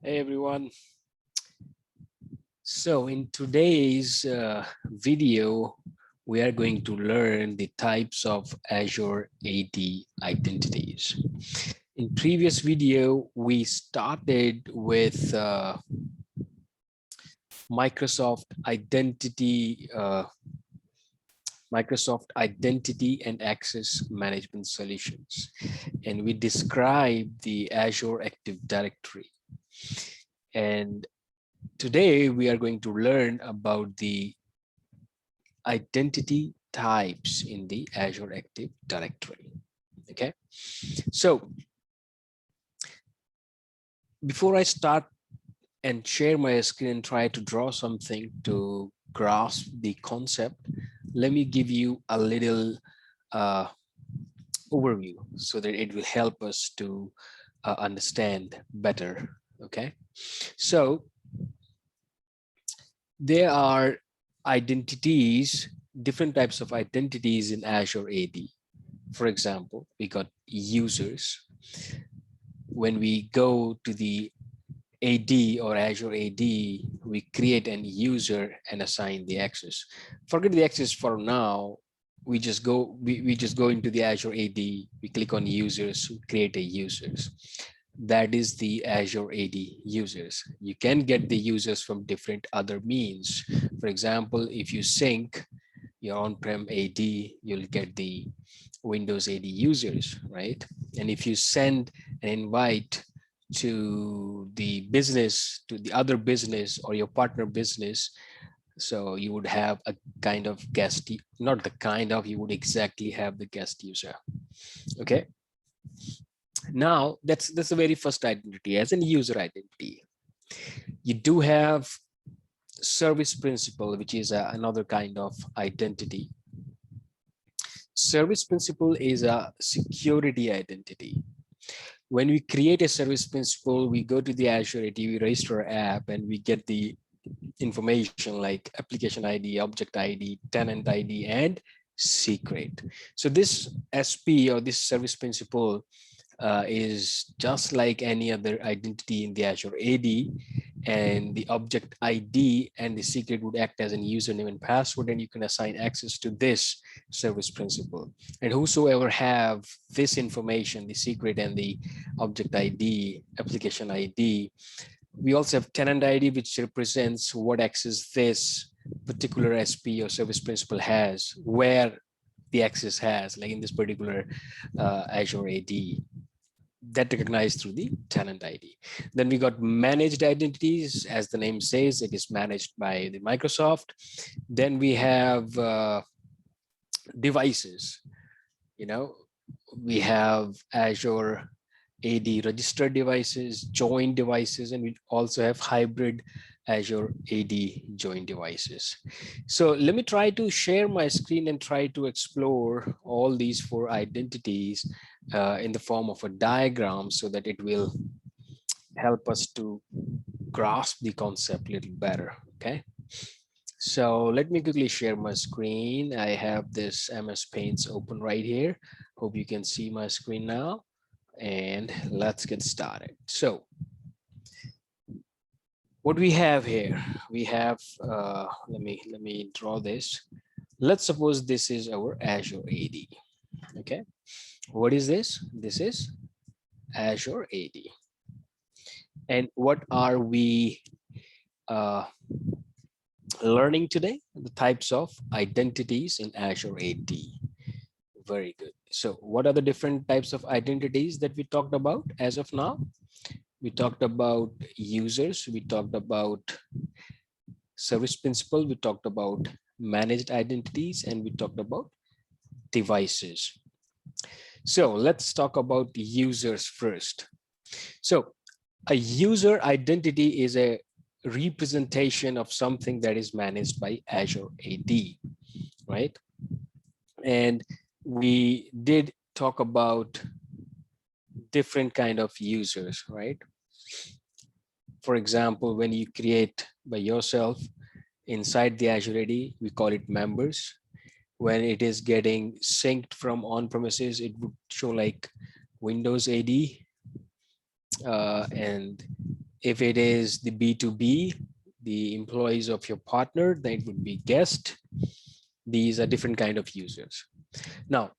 Hey everyone. So in today's video, we are going to learn the types of Azure AD identities. In previous video, we started with Microsoft Identity and Access Management Solutions, and we described the Azure Active Directory. And today we are going to learn about the identity types in the Azure Active Directory. Okay, so before I start and share my screen and try to draw something to grasp the concept, let me give you a little overview so that it will help us to understand better. Okay, so there are identities, different types of identities in Azure AD. For example, we got users. When we go to the AD or Azure AD, we create an user and assign the access. Forget the access for now. We just go into the Azure AD, we click on users, create a users. That is the Azure AD users. You can get the users from different other means. For example, if you sync your on-prem AD, you'll get the Windows AD users, right? And if you send an invite to the business, to the other business or your partner business, so you would have a kind of guest, not the kind of, you would exactly have the guest user. Okay. Now that's the very first identity as an user identity. You do have service principal, which is another kind of identity. Service principal is a security identity. When we create a service principal, we go to the Azure AD, we register our app, and we get the information like application ID, object ID, tenant ID, and secret. So this SP or this service principal is just like any other identity in the Azure AD, and the object ID and the secret would act as a username and password, and you can assign access to this service principal. And whosoever have this information, the secret and the object ID, application ID, we also have tenant ID, which represents what access this particular SP or service principal has, where the access has, like in this particular Azure AD, that recognized through the tenant ID. Then we got managed identities. As the name says, it is managed by the Microsoft. Then we have devices. You know, we have Azure AD registered devices, joint devices, and we also have hybrid Azure AD joint devices. So let me try to share my screen and try to explore all these four identities in the form of a diagram so that it will help us to grasp the concept a little better. Okay. So let me quickly share my screen. I have this MS Paint open right here. Hope you can see my screen now. And let's get started. So what we have here, we have, let me draw this. Let's suppose this is our Azure AD. Okay. What is this? This is Azure AD. And what are we learning today? The types of identities in Azure AD. Very good. So what are the different types of identities that we talked about as of now? We talked about users, we talked about service principal, we talked about managed identities, and we talked about devices. So let's talk about users first. So a user identity is a representation of something that is managed by Azure AD, right? And we did talk about different kind of users, right? For example, when you create by yourself inside the Azure AD, we call it members. When it is getting synced from on-premises, it would show like Windows AD. And If it is the B2B, the employees of your partner, then it would be guest. These are different kind of users. Now,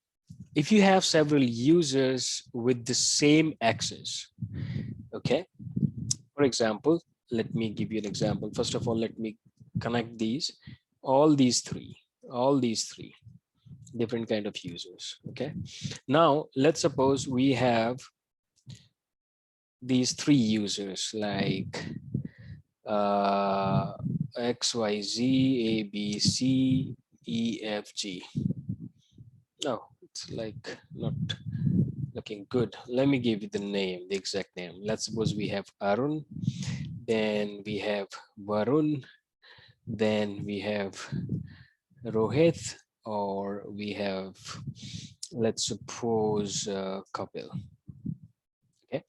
if you have several users with the same access, okay, for example, let me give you an example. First of all, let me connect these, all these three different kind of users. Okay, now let's suppose we have these three users like XYZ, ABC, EFG. No, it's like not looking good. Let me give you the name, the exact name. Let's suppose we have Arun, then we have Varun, then we have Rohit, or we have, let's suppose, Kapil. Okay,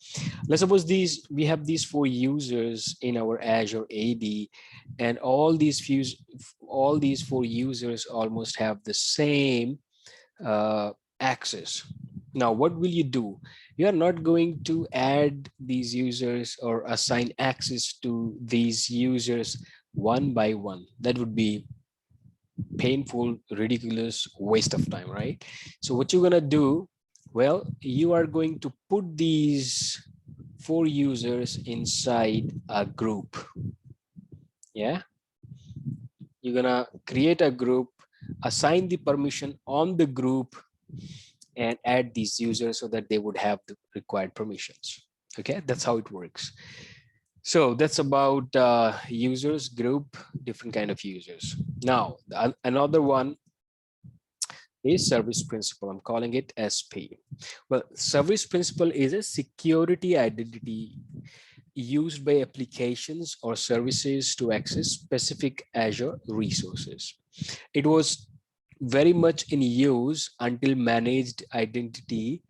let's suppose we have these four users in our Azure AD, and all these four users almost have the same access. Now, what will you do? You are not going to add these users or assign access to these users one by one. That would be painful, ridiculous, waste of time, right? So what you're gonna do, well, you are going to put these four users inside a group. Yeah, you're gonna create a group, assign the permission on the group, and add these users so that they would have the required permissions. Okay, that's how it works. So that's about users, group, different kind of users. Now, another one is service principal. I'm calling it SP. Well, service principal is a security identity used by applications or services to access specific Azure resources. It was very much in use until managed identity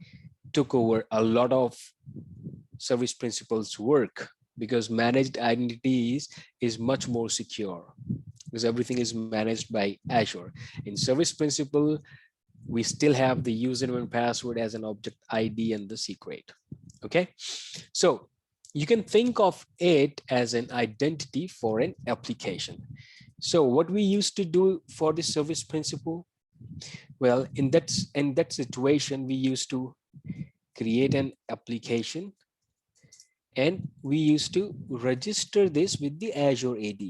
took over a lot of service principals work, because managed identities is much more secure because everything is managed by Azure. In service principal, we still have the username and password as an object ID and the secret. Okay, so you can think of it as an identity for an application. So what we used to do for the service principal, well, in that situation, we used to create an application and we used to register this with the Azure AD.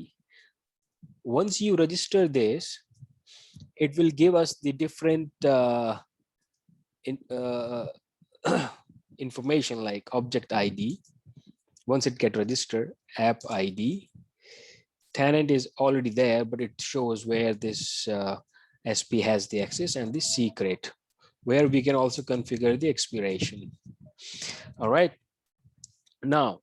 Once you register this, it will give us the different information like object ID. Once it get registered, app ID, tenant is already there, but it shows where this SP has the access, and the secret, where we can also configure the expiration. All right. Now,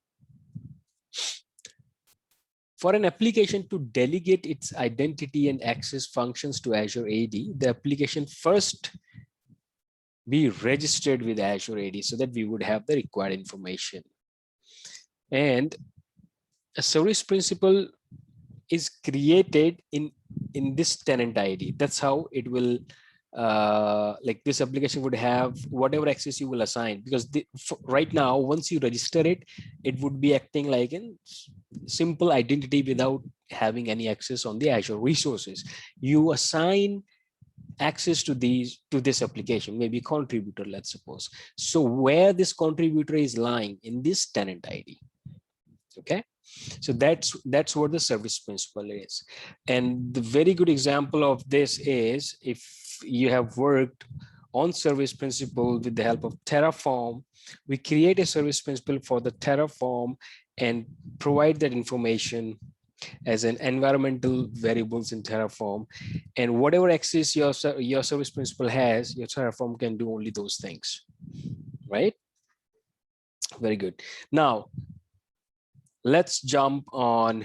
for an application to delegate its identity and access functions to Azure AD, the application first be registered with Azure AD so that we would have the required information. And a service principal is created in this tenant ID. That's how it will, like this application would have whatever access you will assign, because right now, once you register it, it would be acting like a simple identity without having any access on the Azure resources. You assign access to this application, maybe contributor, let's suppose. So where this contributor is lying in this tenant ID. Okay, so that's what the service principal is. And the very good example of this is if you have worked on service principal with the help of Terraform, we create a service principal for the Terraform and provide that information as an environmental variables in Terraform, and whatever access your service principal has, your Terraform can do only those things, right? Very good. Now let's jump on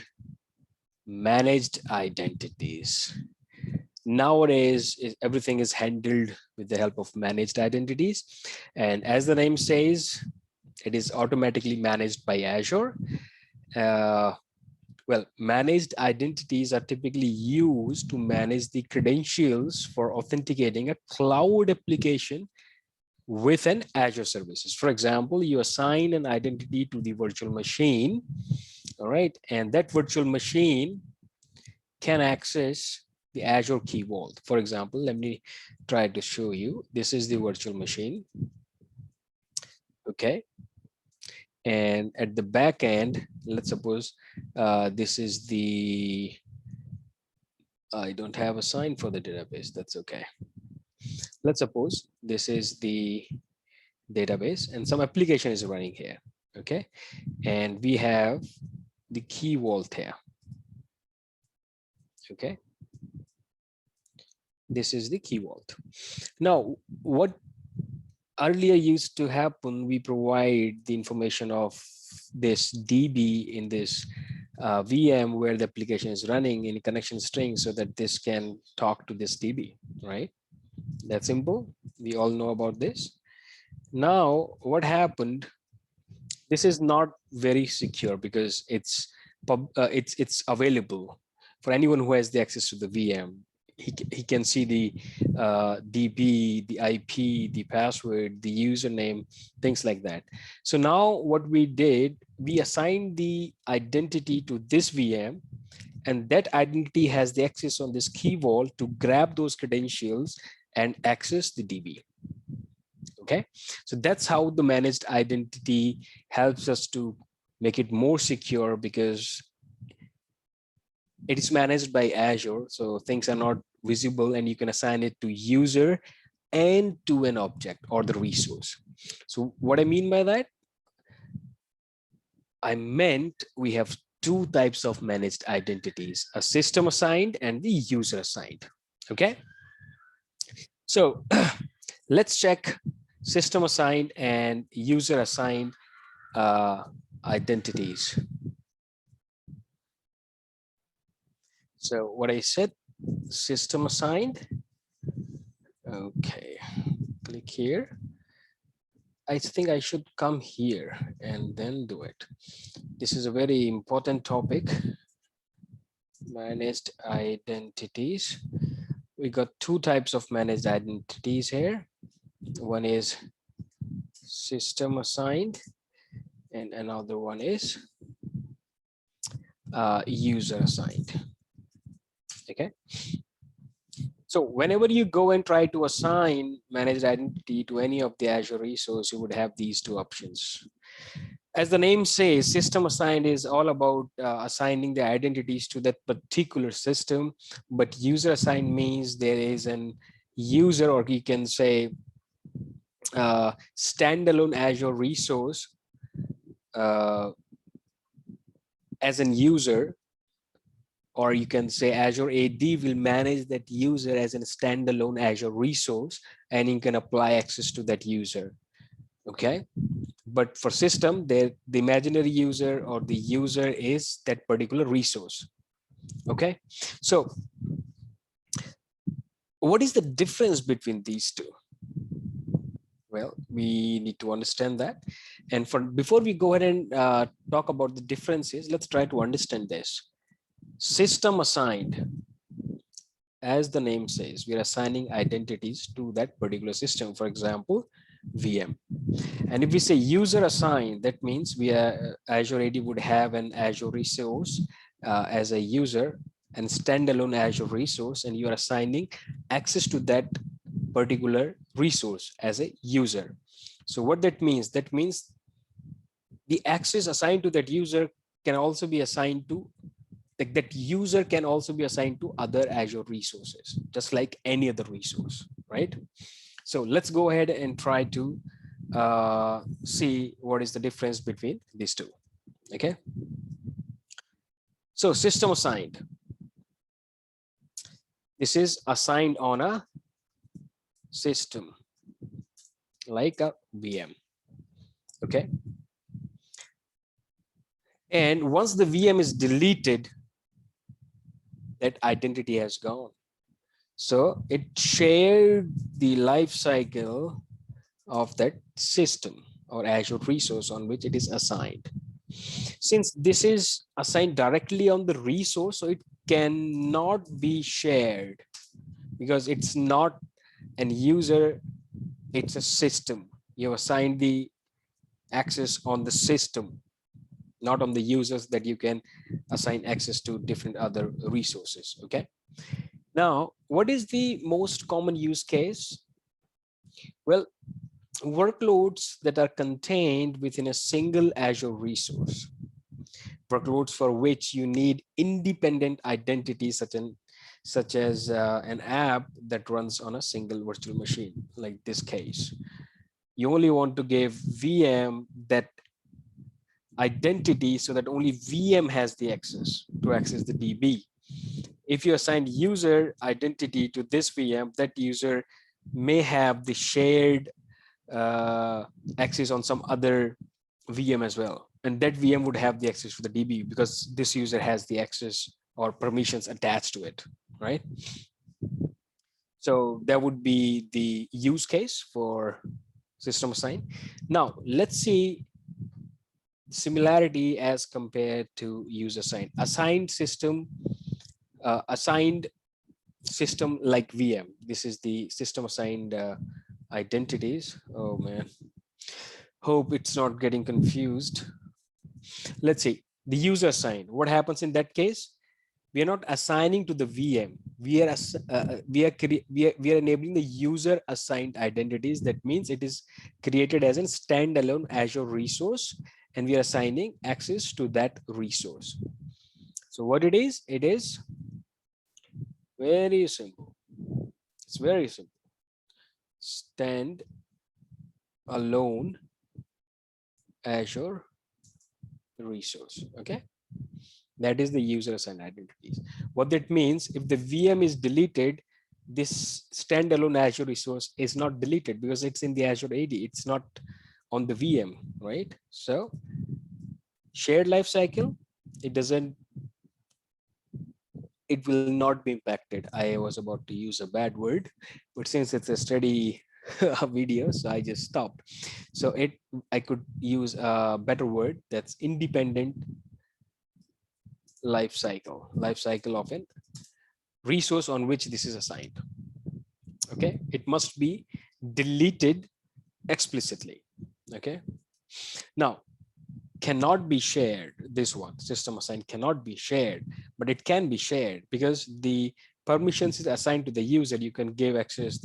managed identities. Nowadays, everything is handled with the help of managed identities. And as the name says, it is automatically managed by Azure. Well, managed identities are typically used to manage the credentials for authenticating a cloud application with an Azure services. For example, you assign an identity to the virtual machine, all right, and that virtual machine can access the Azure Key Vault. For example, let me try to show you. This is the virtual machine, okay, and at the back end, let's suppose this is the, I don't have a sign for the database, that's okay. Let's suppose this is the database and some application is running here, okay, and we have the key vault here, okay. This is the key vault. Now, what earlier used to happen, we provide the information of this DB in this VM where the application is running in connection string so that this can talk to this DB, right? That's simple. We all know about this. Now, what happened? This is not very secure because it's available for anyone who has the access to the VM. He can see the DB, the IP, the password, the username, things like that. So now what we did, we assigned the identity to this VM, and that identity has the access on this key vault to grab those credentials and access the DB. Okay, so that's how the managed identity helps us to make it more secure because it is managed by Azure, so things are not visible and you can assign it to user and to an object or the resource. So what I mean by that, I meant we have two types of managed identities, a system assigned and the user assigned. Okay, so let's check system assigned and user assigned identities. So what I said, system assigned. Okay, click here. I think I should come here and then do it. This is a very important topic. Managed identities. We got two types of managed identities here. One is system assigned and another one is user assigned. Okay, so whenever you go and try to assign managed identity to any of the Azure resource, you would have these two options. As the name says, system assigned is all about assigning the identities to that particular system, but user assigned means there is an user, or you can say standalone Azure resource as an user, or you can say Azure AD will manage that user as a standalone Azure resource, and you can apply access to that user. Okay, but for system, the imaginary user or the user is that particular resource. Okay, so what is the difference between these two? Well, we need to understand that. And before we go ahead and talk about the differences, let's try to understand this. System assigned, as the name says, we are assigning identities to that particular system, for example, VM. And if we say user assigned, that means Azure AD would have an Azure resource as a user and standalone Azure resource, and you are assigning access to that particular resource as a user. So what that means the access assigned to that user can also be assigned to, like, that user can also be assigned to other Azure resources, just like any other resource, right? So let's go ahead and try to see what is the difference between these two. Okay, so system assigned, this is assigned on a system like a VM. Okay, and once the VM is deleted, that identity has gone. So it shared the life cycle of that system or Azure resource on which it is assigned. Since this is assigned directly on the resource, so it cannot be shared because it's not an user It's a system. You assign the access on the system, not on the users, that you can assign access to different other resources. Okay. Now, what is the most common use case? Well, workloads that are contained within a single Azure resource, workloads for which you need independent identities, such as an app that runs on a single virtual machine. Like this case, you only want to give VM that identity so that only VM has the access to access the DB. If you assign user identity to this VM, that user may have the shared access on some other VM as well. And that VM would have the access to the DB because this user has the access or permissions attached to it, right? So that would be the use case for system assign. Now, let's see similarity as compared to use assign. Assigned system like VM. This is the system assigned identities. Oh man, hope it's not getting confused. Let's see the user assigned. What happens in that case? We are not assigning to the VM. We are enabling the user assigned identities. That means it is created as a standalone Azure resource, and we are assigning access to that resource. So what it is very simple. It's very simple. Stand alone Azure resource. Okay. That is the user assigned identities. What that means, if the VM is deleted, this standalone Azure resource is not deleted because it's in the Azure AD. It's not on the VM, right? So shared lifecycle, it will not be impacted. I was about to use a bad word, but since it's a study video, so I just stopped. So I could use a better word, that's independent life cycle of a resource on which this is assigned. Okay, it must be deleted explicitly. Okay, now cannot be shared. This one, system assigned, cannot be shared, but it can be shared because the permissions is assigned to the user. You can give access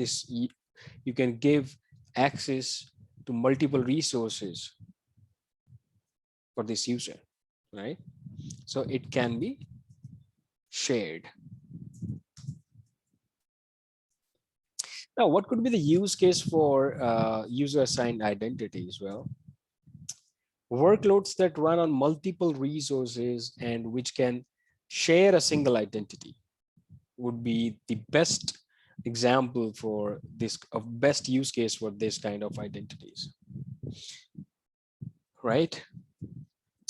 you can give access to multiple resources for this user, right? So it can be shared. Now, what could be the use case for user assigned identities? Well, workloads that run on multiple resources and which can share a single identity would be the best example for this, of best use case for this kind of identities, right?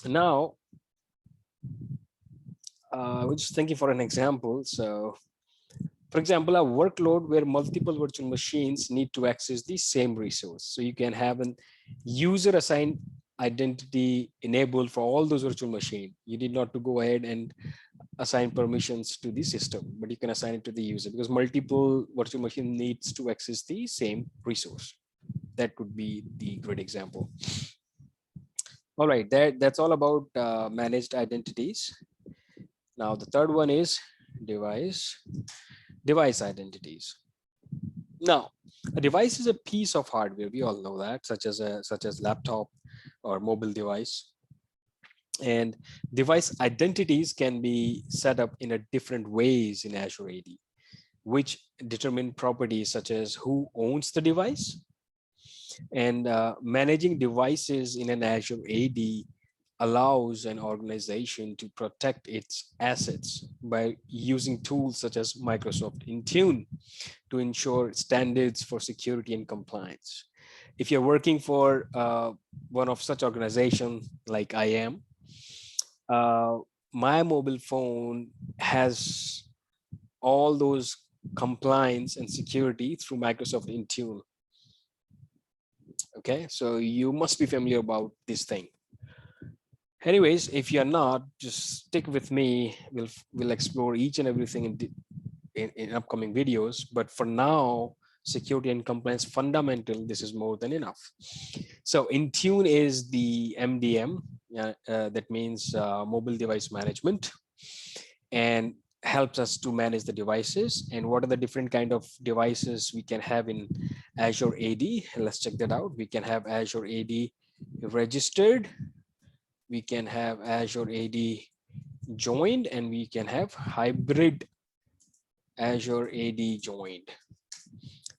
Now, we're just thinking for an example. So for example, a workload where multiple virtual machines need to access the same resource. So you can have an user assigned identity enabled for all those virtual machines. You need not to go ahead and assign permissions to the system, but you can assign it to the user because multiple virtual machine needs to access the same resource. That would be the great example. All right, that's all about managed identities. Now the third one is device identities. Now, a device is a piece of hardware. We all know that, such as laptop or mobile device. And device identities can be set up in a different ways in Azure AD, which determine properties such as who owns the device. And managing devices in an Azure AD allows an organization to protect its assets by using tools such as Microsoft Intune to ensure standards for security and compliance. If you're working for one of such organizations like I am, my mobile phone has all those compliance and security through Microsoft Intune. Okay, so you must be familiar about this thing. Anyways, if you're not, just stick with me. We'll explore each and everything in upcoming videos. But for now, security and compliance fundamental, this is more than enough. So Intune is the MDM, that means mobile device management, and helps us to manage the devices. And what are the different kind of devices we can have in Azure AD? Let's check that out. We can have Azure AD registered, we can have Azure AD joined, and we can have hybrid Azure AD joined.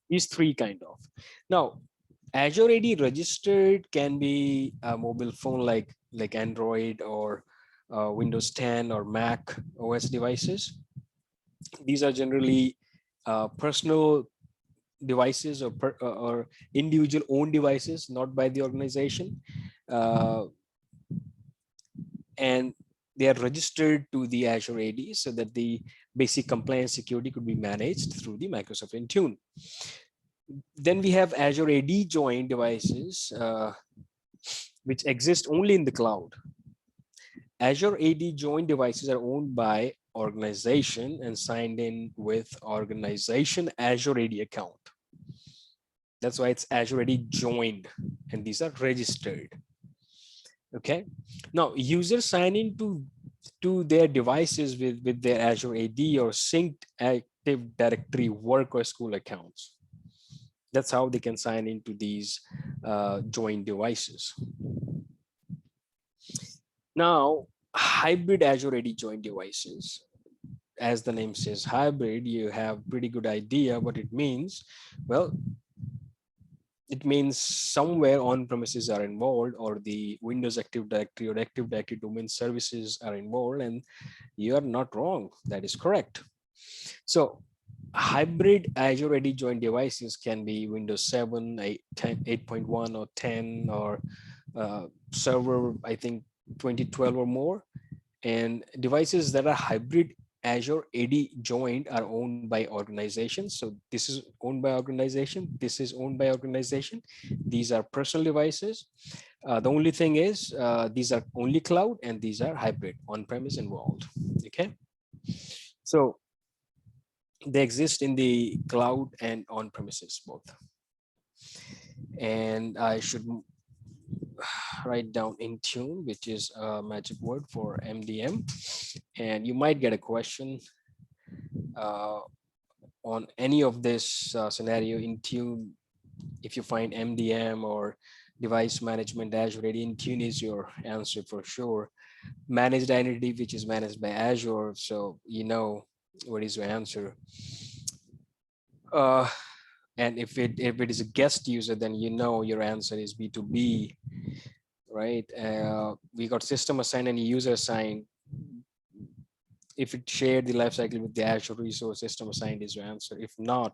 These three kind of. Now, Azure AD registered can be a mobile phone like Android or Windows 10 or Mac OS devices. These are generally personal devices or individual owned devices, not by the organization. And they are registered to the Azure AD so that the basic compliance security could be managed through the Microsoft Intune. Then we have Azure AD joined devices, which exist only in the cloud. Azure AD joined devices are owned by organization and signed in with organization Azure AD account. That's why it's Azure AD joined, and these are registered. Okay. Now users sign into their devices with their Azure AD or synced Active Directory work or school accounts. That's how they can sign into these joined devices. Now, hybrid Azure AD joined devices. As the name says hybrid, you have pretty good idea what it means. Well, it means somewhere on-premises are involved, or the Windows Active Directory or Active Directory domain services are involved, and you are not wrong. That is correct. So hybrid Azure AD joined devices can be Windows 7, 8.1 or 10, or server, I think 2012 or more. And devices that are hybrid Azure AD joined are owned by organizations. So this is owned by organization. This is owned by organization. These are personal devices. The only thing is these are only cloud, and these are hybrid, on-premise involved. Okay. So they exist in the cloud and on-premises both. And I should write down Intune, which is a magic word for MDM. And you might get a question on any of this scenario. Intune, if you find MDM or device management Azure AD, Intune is your answer for sure. Managed identity, which is managed by Azure, so you know what is your answer. And if it is a guest user, then you know your answer is B2B, right? We got system assigned and user assigned. If it shared the lifecycle with the Azure resource, system assigned is your answer. If not,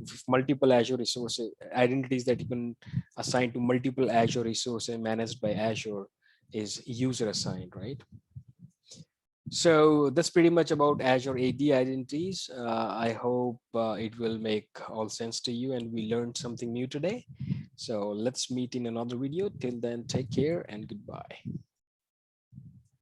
if multiple Azure resources, identities that you can assign to multiple Azure resources managed by Azure is user assigned, right? So that's pretty much about Azure AD identities. I hope it will make all sense to you and we learned something new today. So let's meet in another video. Till then, take care and goodbye.